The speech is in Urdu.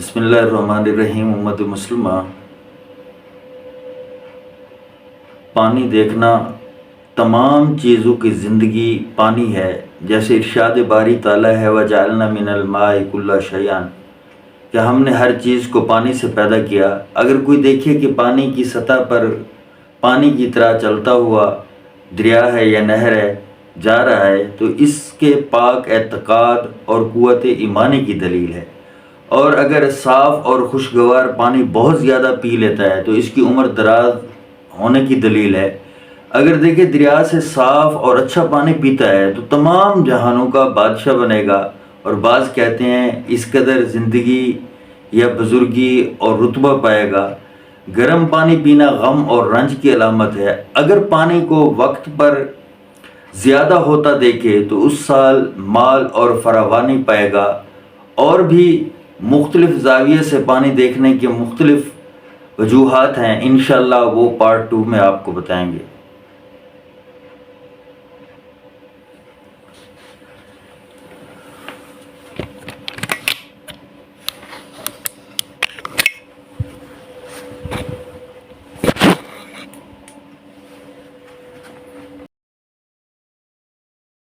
بسم اللہ الرحمن الرحیم۔ امت مسلمہ، پانی دیکھنا، تمام چیزوں کی زندگی پانی ہے۔ جیسے ارشاد باری تعالیٰ ہے وَجَعَلْنَا مِنَ الْمَاءِ كُلَّ شَيْءٍ، کہ ہم نے ہر چیز کو پانی سے پیدا کیا۔ اگر کوئی دیکھے کہ پانی کی سطح پر پانی کی طرح چلتا ہوا دریا ہے یا نہر ہے جا رہا ہے، تو اس کے پاک اعتقاد اور قوت ایمانی کی دلیل ہے۔ اور اگر صاف اور خوشگوار پانی بہت زیادہ پی لیتا ہے تو اس کی عمر دراز ہونے کی دلیل ہے۔ اگر دیکھیں دریا سے صاف اور اچھا پانی پیتا ہے تو تمام جہانوں کا بادشاہ بنے گا، اور بعض کہتے ہیں اس قدر زندگی یا بزرگی اور رتبہ پائے گا۔ گرم پانی پینا غم اور رنج کی علامت ہے۔ اگر پانی کو وقت پر زیادہ ہوتا دیکھے تو اس سال مال اور فراوانی پائے گا۔ اور بھی مختلف زاویے سے پانی دیکھنے کے مختلف وجوہات ہیں، انشاءاللہ وہ پارٹ 2 میں آپ کو بتائیں گے۔